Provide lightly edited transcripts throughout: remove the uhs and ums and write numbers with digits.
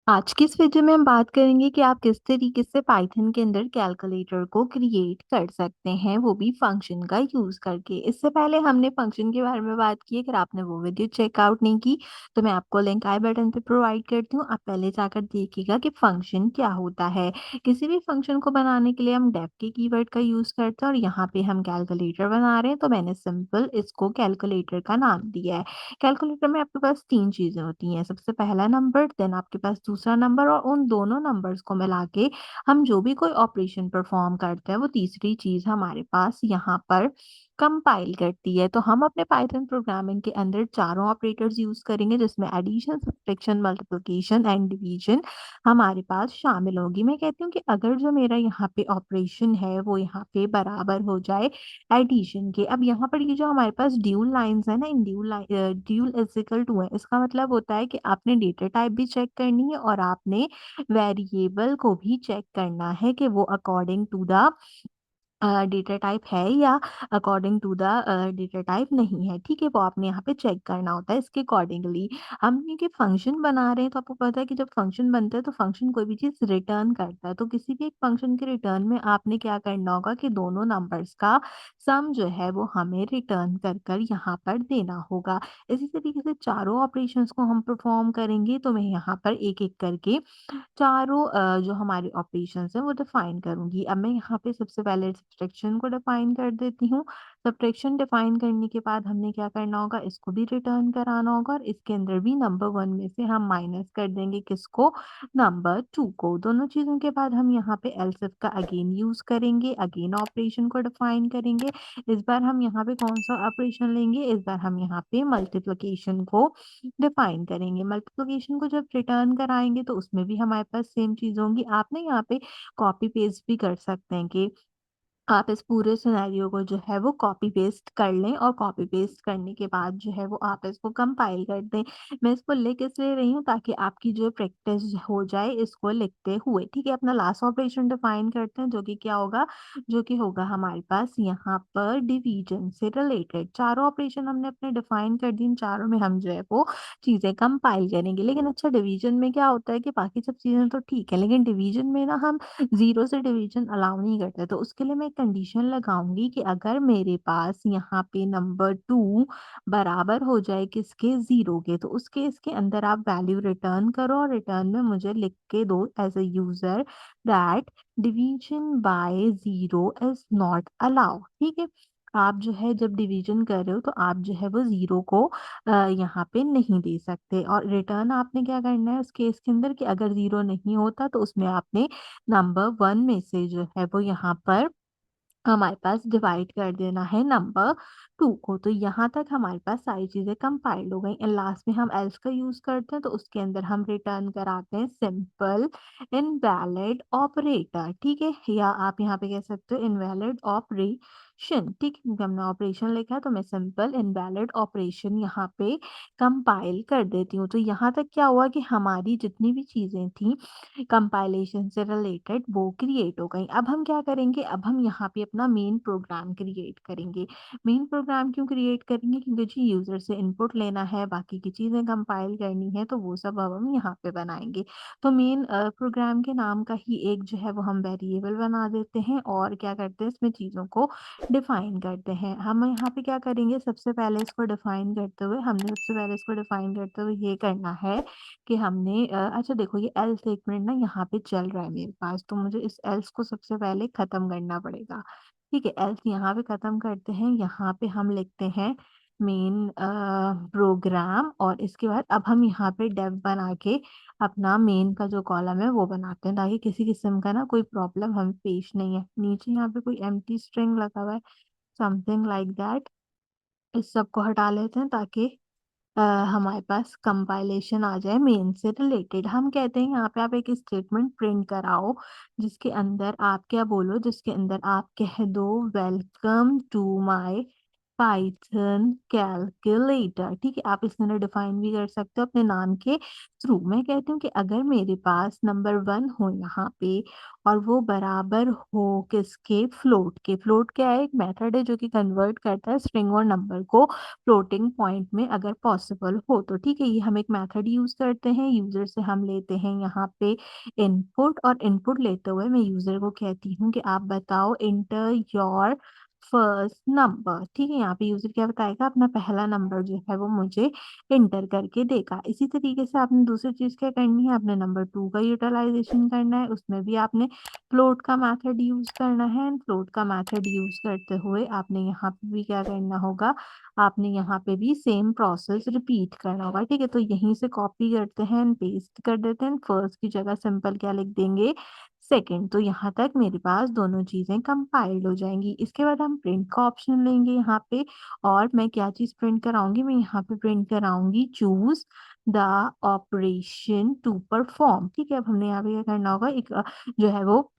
आज की इस वीडियो में हम बात करेंगे कि आप किस तरीके से पाइथन के अंदर कैलकुलेटर को क्रिएट कर सकते हैं, वो भी फंक्शन का यूज़ करके। इससे पहले हमने फंक्शन के बारे में बात की है, अगर आपने वो वीडियो चेकआउट नहीं की तो मैं आपको लिंक आई बटन पे प्रोवाइड करती हूँ। आप पहले जाकर देखिएगा कि फंक्शन क्या होता है। किसी भी फंक्शन को बनाने के लिए हम डेफ के कीवर्ड का यूज़ करते हैं और यहाँ पे हम कैलकुलेटर बना रहे हैं, तो मैंने सिंपल इसको कैलकुलेटर का नाम दिया है। कैलकुलेटर में आपके पास 3 चीज़ें होती हैं। सबसे पहला नंबर, देन आपके पास दूसरा नंबर और उन दोनों नंबर्स को मिला के हम जो भी कोई ऑपरेशन परफ़ॉर्म करते हैं, वो तीसरी चीज़ हमारे पास यहाँ पर कंपाइल करती है। तो हम अपने पाइथन प्रोग्रामिंग के अंदर चारों ऑपरेटर्स यूज़ करेंगे, जिसमें addition, subtraction, multiplication and division हमारे पास शामिल होगी। मैं कहती हूँ कि अगर जो मेरा यहाँ पे ऑपरेशन है, वो यहाँ पे बराबर हो जाए एडिशन के। अब यहाँ पर ये जो हमारे पास ड्यूल लाइन्स है ना, इन ड्यूल इज इक्वल टू है, इसका मतलब होता है कि आपने डेटा टाइप भी चेक करनी है और आपने वेरिएबल को भी चेक करना है कि वो according to the data type है या according to the data type नहीं है, ठीक है? वो आपने यहाँ पे चेक करना होता है इसके अकॉर्डिंगली। हम ये फंक्शन बना रहे हैं, तो आपको पता है कि जब फंक्शन बनता है तो फंक्शन कोई भी चीज़ रिटर्न करता है। तो किसी भी एक फंक्शन के रिटर्न में आपने क्या करना होगा कि दोनों नंबर्स का सम जो है वो हमें रिटर्न कर कर यहाँ पर देना होगा। इसी तरीके से चारों ऑपरेशंस को हम परफॉर्म करेंगे, तो मैं यहाँ पर एक-एक करके चारों जो हमारे ऑपरेशंस हैं वो डिफाइन करूँगी। अब मैं यहाँ पे सबसे पहले सब्ट्रैक्शन को डिफाइन कर देती हूँ। सब्ट्रैक्शन डिफाइन करने के बाद हमने क्या करना होगा, इसको भी रिटर्न कराना होगा और इसके अंदर भी नंबर 1 में से हम माइनस कर देंगे किसको, नंबर 2 को। दोनों चीज़ों के बाद हम यहाँ पे एल्स इफ का अगेन यूज़ करेंगे, अगेन ऑपरेशन को डिफाइन करेंगे। इस बार हम यहाँ पे कौन-सा ऑपरेशन लेंगे, इस बार हम यहाँ पे मल्टीप्लिकेशन को डिफाइन करेंगे। मल्टीप्लिकेशन को जब रिटर्न कराएँगे तो उसमें भी हमारे पास सेम चीज़ होंगी। आप ना यहाँ पे कॉपी पेस्ट भी कर सकते हैं कि आप इस पूरे सिनेरियो को जो है वो कॉपी पेस्ट कर लें और कॉपी पेस्ट करने के बाद जो है वो आप इसको कंपाइल कर दें। मैं इसको लिख इसलिए रही हूँ ताकि आपकी जो प्रैक्टिस हो जाए इसको लिखते हुए, ठीक है? अपना लास्ट ऑपरेशन डिफाइन करते हैं, जो कि क्या होगा, जो कि होगा हमारे पास यहाँ पर डिवीजन से रिलेटेड। चारों ऑपरेशन हमने अपने डिफाइन कर दी, इन चारों में हम जो है वो चीज़ें कंपाइल करेंगे। लेकिन अच्छा, डिवीजन में क्या होता है कि बाकी सब चीज़ें तो ठीक है, लेकिन डिवीजन में ना हम 0 से डिवीज़न अलाउ नहीं करते, तो उसके लिए मैं एक कंडीशन लगाऊँगी कि अगर मेरे पास यहाँ पे नंबर 2 बराबर हो जाए किसके, 0 के, तो उस केस के अंदर आप वैल्यू रिटर्न करो और रिटर्न में मुझे लिख के दो as a user that division by 0 is not allowed, ठीक है? आप जो है जब डिवीज़न कर रहे हो तो आप जो है वो 0 को यहाँ पे नहीं दे सकते और रिटर्न आपने क्या करना है उस केस के अंदर कि अगर 0 नहीं होता तो उसमें आपने नंबर 1 में से जो है वो यहाँ पर हमारे पास डिवाइड कर देना है नंबर 2 को। तो यहाँ तक हमारे पास सारी चीज़ें कंपाइल्ड हो गई एंड लास्ट में हम एल्स का यूज़ करते हैं, तो उसके अंदर हम रिटर्न कराते हैं सिंपल इनवैलिड ऑपरेटर, ठीक है? या आप यहाँ पे कह सकते हो इनवैलिड ऑपरेशन, ठीक है? क्योंकि हमने ऑपरेशन लिखा है तो मैं सिंपल इनवैलिड ऑपरेशन यहाँ पे कंपाइल कर देती हूँ। तो यहाँ तक क्या हुआ कि हमारी जितनी भी चीज़ें थी कंपाइलेशन से रिलेटेड वो क्रिएट हो गई। अब हम क्या करेंगे, अब हम यहाँ पे अपना मेन प्रोग्राम क्रिएट करेंगे। मेन प्रोग्राम क्यों क्रिएट करेंगे, क्योंकि जी यूज़र से इनपुट लेना है, बाकी की चीज़ें कंपाइल करनी है, तो वो सब अब हम यहाँ पे बनाएँगे। तो मेन प्रोग्राम के नाम का ही एक जो है वो हम वेरिएबल बना देते हैं और क्या करते हैं इसमें चीज़ों को डिफाइन करते हैं। हम यहाँ पे क्या करेंगे, सबसे पहले इसको डिफाइन करते हुए हमने सबसे पहले इसको डिफाइन करते हुए ये करना है कि हमने अच्छा देखो, ये एल्स एक मिनट ना यहाँ पे चल रहा है मेरे पास, तो मुझे इस एल्स को सबसे पहले ख़त्म करना पड़ेगा। ठीक है, एल्स यहाँ पे ख़त्म करते हैं, यहाँ पे हम लिखते हैं मेन प्रोग्राम और इसके बाद अब हम यहाँ पे डेफ बना के अपना मेन का जो कॉलम है वो बनाते हैं, ताकि किसी किस्म का ना कोई प्रॉब्लम हमें पेश नहीं है। नीचे यहाँ पे कोई एम्प्टी स्ट्रिंग लगा हुआ है, समथिंग लाइक दैट। इस सब को हटा लेते हैं ताकि अ, हमारे पास कंपाइलेशन आ जाए मेन से रिलेटेड। हम कहते हैं यहाँ पे आप एक स्टेटमेंट प्रिंट कराओ, जिसके अंदर आप क्या बोलो, जिसके अंदर आप कह दो welcome to my Python calculator. ठीक है, आप इसके अंदर डिफाइन भी कर सकते हो अपने नाम के थ्रू। मैं कहती हूँ कि अगर मेरे पास नंबर 1 हो यहाँ पे और वो बराबर हो किसके, फ्लोट के। फ्लोट क्या है, एक मेथड है जो कि कन्वर्ट करता है स्ट्रिंग और नंबर को फ्लोटिंग पॉइंट में अगर पॉसिबल हो तो। ठीक है, ये हम एक मेथड यूज करते हैं। यूजर से हम लेते हैं यहाँ पे इनपुट, और इनपुट लेते हुए मैं यूजर को कहती हूँ कि आप बताओ इंटर योर फर्स्ट नंबर। ठीक है, यहाँ पे यूजर क्या बताएगा, अपना पहला नंबर जो है वो मुझे इंटर करके देगा। इसी तरीके से आपने दूसरी चीज क्या करनी है, आपने नंबर 2 का यूटिलाइजेशन करना है। उसमें भी आपने फ्लोट का मेथड यूज करना है। फ्लोट का मेथड यूज करते हुए आपने यहाँ पे भी क्या करना होगा, आपने यहाँ पे भी सेम प्रोसेस रिपीट करना होगा। ठीक है, तो यहीं से कॉपी करते हैं, पेस्ट कर देते हैं। फर्स्ट की जगह सिंपल क्या लिख देंगे, सेकंड। तो यहाँ तक मेरे पास दोनों चीजें कंपाइल्ड हो जाएंगी। इसके बाद हम प्रिंट का ऑप्शन लेंगे यहाँ पे, और मैं क्या चीज प्रिंट कराऊंगी, मैं यहाँ पे प्रिंट कराऊंगी choose the operation to perform. ठीक है, अब हमने यहाँ पे क्या करना होगा, एक जो है वो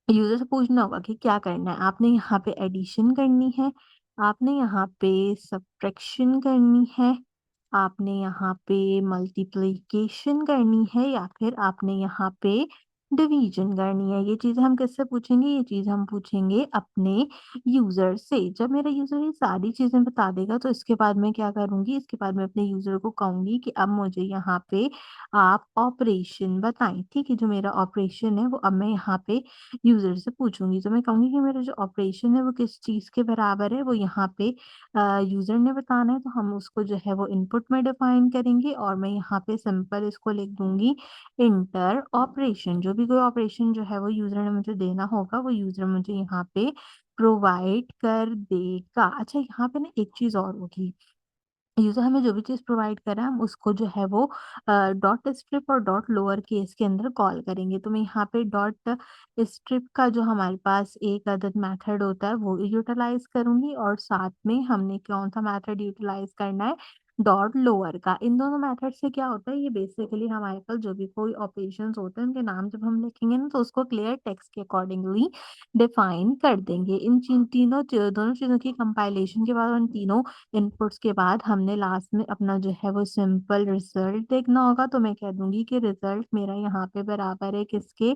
यूजर से पूछना होगा कि क्या करना है। आपने यहाँ पे एडिशन करनी है, आपने यहाँ पे सब्ट्रैक्शन करनी है, आपने यहाँ पे मल्टीप्लिकेशन करनी है, या फिर आपने यहाँ पे डिवीजन करनी है। ये चीजें हम किससे पूछेंगे, ये चीज हम पूछेंगे अपने यूजर से। जब मेरा यूजर ये सारी चीजें बता देगा तो इसके बाद मैं क्या करूंगी, इसके बाद मैं अपने यूजर को कहूंगी कि अब मुझे यहाँ पे आप ऑपरेशन बताएं। ठीक है, जो मेरा ऑपरेशन है वो अब मैं यहाँ पे यूजर से पूछूंगी। तो मैं कहूंगी कि मेरा जो ऑपरेशन है वो किस चीज के बराबर है, वो यहाँ पे यूजर ने बताना है। तो हम उसको जो है वो इनपुट में डिफाइन करेंगे, और मैं यहाँ पे सिंपल इसको लिख दूंगी इंटर ऑपरेशन। जो भी कोई ऑपरेशन जो है वो यूजर ने मुझे देना होगा वो यूजर मुझे यहाँ पे प्रोवाइड कर देगा। अच्छा, यहाँ पे ना एक चीज और होगी, यूजर हमें जो भी चीज प्रोवाइड करा हम उसको जो है वो डॉट स्ट्रिप और डॉट लोअर केस के अंदर कॉल करेंगे। तो मैं यहाँ पे डॉट स्ट्रिप का जो हमारे पास एक अदद मेथड होता है वो यूटिलाइज करूंगी, और साथ में हमने कौन सा मेथड यूटिलाइज करना है, डॉट लोअर का। इन दोनों मेथड से क्या होता है, ये बेसिकली हमारे पास जो भी कोई ऑपरेशंस होते हैं उनके नाम जब हम लिखेंगे ना तो उसको क्लियर टेक्स्ट के अकॉर्डिंगली डिफाइन कर देंगे। इन दोनों चीजों की कंपाइलेशन के बाद, उन तीनों इनपुट्स के बाद हमने लास्ट में अपना जो है वो सिंपल रिजल्ट देखना होगा। तो मैं कह दूंगी कि रिजल्ट मेरा यहाँ पे बराबर है किसके,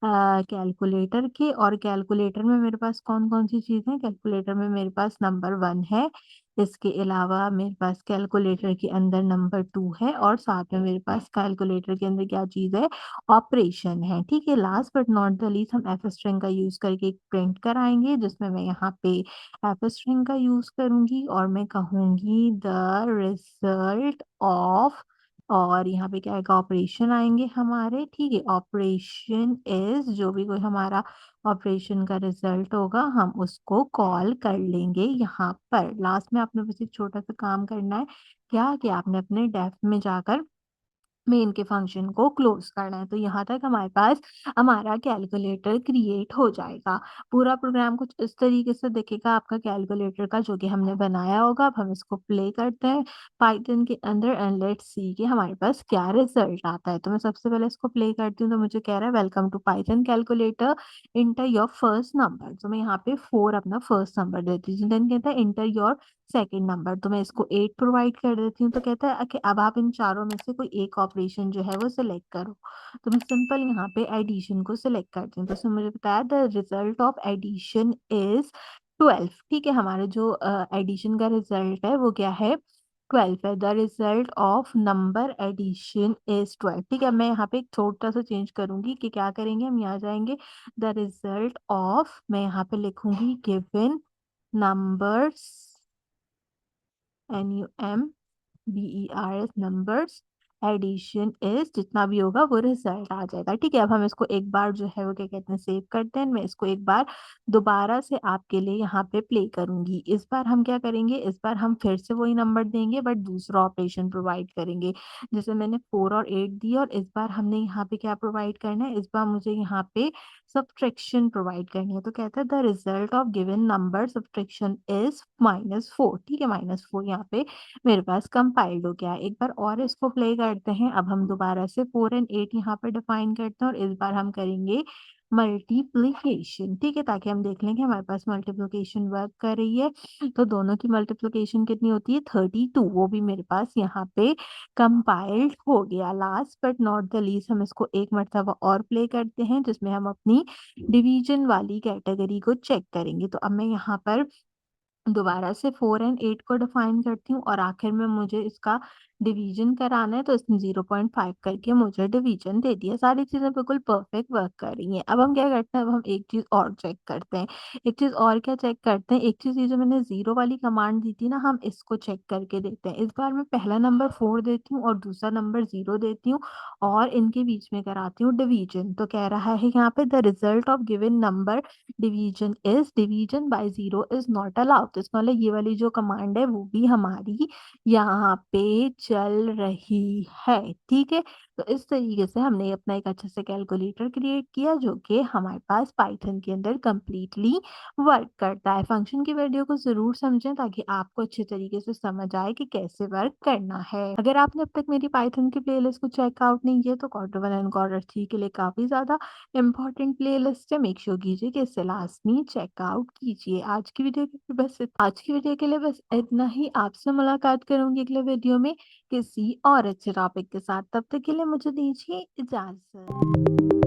कैलकुलेटर के। और कैलकुलेटर में मेरे पास कौन कौन सी चीज है, कैलकुलेटर में मेरे पास नंबर 1 है, इसके अलावा मेरे पास कैलकुलेटर के अंदर नंबर 2 है, और साथ में मेरे पास कैलकुलेटर के अंदर क्या चीज है, ऑपरेशन है। ठीक है, last but not the least हम एफ स्ट्रिंग का यूज करके एक प्रिंट कराएंगे, जिसमें मैं यहाँ पे एफ स्ट्रिंग का यूज करूंगी और मैं कहूंगी द रिजल्ट ऑफ, और यहाँ पे क्या आएगा, ऑपरेशन आएंगे हमारे। ठीक है, ऑपरेशन इज, जो भी कोई हमारा ऑपरेशन का रिजल्ट होगा हम उसको कॉल कर लेंगे। यहाँ पर लास्ट में आपने बस एक छोटा सा काम करना है, क्या कि आपने अपने डेफ में जाकर मेन के फंक्शन को क्लोज करना है। तो यहाँ तक हमारे पास हमारा कैलकुलेटर क्रिएट हो जाएगा। पूरा प्रोग्राम कुछ इस तरीके से दिखेगा आपका कैलकुलेटर का, जो कि हमने बनाया होगा। अब हम इसको प्ले करते हैं पाइथन के अंदर, एंड लेट्स सी कि हमारे पास क्या रिजल्ट आता है। तो मैं सबसे पहले इसको प्ले करती हूँ, तो मुझे कह रहा है welcome to Python calculator, enter your first number. तो मैं यहाँ पे 4 अपना फर्स्ट नंबर देती हूँ। देन कहता है इंटर योर सेकंड नंबर, तो मैं इसको 8 प्रोवाइड कर देती हूँ। तो कहता है कि अब आप इन चारों में से कोई एक ऑपरेशन जो है वो सिलेक्ट करो। तो मैं सिंपल यहाँ पे एडिशन को सिलेक्ट करती हूँ। तो उसने मुझे बताया the result of addition is 12। ठीक है, हमारे जो एडिशन का रिजल्ट है वो क्या है, 12 है। The result of number addition is 12। ठीक है, मैं यहाँ पे एक छोटा सा चेंज करूंगी कि क्या करेंगे, हम यहाँ जाएंगे द रिजल्ट ऑफ, मैं यहाँ पे लिखूंगी given numbers, NUMBERS numbers, addition is, जितना भी होगा वो रिजल्ट आ जाएगा। ठीक है, अब हम इसको एक बार जो है वो क्या कहते हैं सेव करते हैं। मैं इसको एक बार दोबारा से आपके लिए यहाँ पे प्ले करूंगी। इस बार हम क्या करेंगे, इस बार हम फिर से वही नंबर देंगे बट दूसरा ऑपरेशन प्रोवाइड करेंगे। जैसे मैंने 4 और 8 दी, और इस बार हमने यहाँ पे क्या प्रोवाइड करना है, इस बार मुझे यहाँ पे सब्ट्रैक्शन प्रोवाइड करनी है। तो कहता है the result of given number subtraction is -4। ठीक है, -4 यहाँ पे मेरे पास कंपाइल्ड हो गया है। एक बार और इसको प्ले करते हैं। अब हम दोबारा से 4 एंड 8 यहाँ पे डिफाइन करते हैं, और इस बार हम करेंगे मल्टीप्लिकेशन, ठीक है, ताकि हम देख लें कि हमारे पास मल्टीप्लिकेशन वर्क कर रही है। तो दोनों की मल्टीप्लिकेशन कितनी होती है 32, वो भी मेरे पास यहाँ पे कंपाइल्ड हो गया। Last but not the least हम इसको एक मर्तबा और प्ले करते हैं जिसमें हम अपनी डिवीजन वाली कैटेगरी को चेक करेंगे। तो अब मैं यहाँ पर दोबारा से 4 एंड 8 को डिफाइन करती हूँ और आखिर में मुझे इसका डिवीजन कराना है, तो इसने 0.5 करके मुझे डिवीजन दे दिया। सारी चीज़ें बिल्कुल परफेक्ट वर्क कर रही हैं। अब हम क्या करते हैं, अब हम एक चीज़ और चेक करते हैं। एक चीज़ और क्या चेक करते हैं, एक चीज़ ये जो मैंने 0 वाली कमांड दी थी ना, हम इसको चेक करके देखते हैं। इस बार मैं पहला नंबर 4 देती हूँ और दूसरा नंबर 0 देती हूँ और इनके बीच में कराती हूँ डिवीजन। तो कह रहा है यहाँ पे the result of given number division bye 0 is not allowed. तो इसका मतलब ये वाली जो कमांड है वो भी हमारी यहाँ पे चल रही है, ठीक है। तो इस तरीके से हमने अपना एक अच्छे से कैलकुलेटर क्रिएट किया जो कि हमारे पास पाइथन के अंदर कंप्लीटली वर्क करता है। फंक्शन की वीडियो को जरूर समझें ताकि आपको अच्छे तरीके से समझ आए कि कैसे वर्क करना है। अगर आपने अब तक मेरी पाइथन की प्लेलिस्ट को चेकआउट नहीं किया तो Q1 एंड Q3 के लिए काफी ज्यादा इम्पोर्टेंट प्लेलिस्ट है, मेक श्योर कीजिए कि इसे लाजमी चेकआउट कीजिए। आज की वीडियो के लिए बस इतना ही। आपसे मुलाकात करूंगी अगले वीडियो में किसी और अच्छे टॉपिक के साथ। तब तक के लिए मुझे दीजिए इजाजत।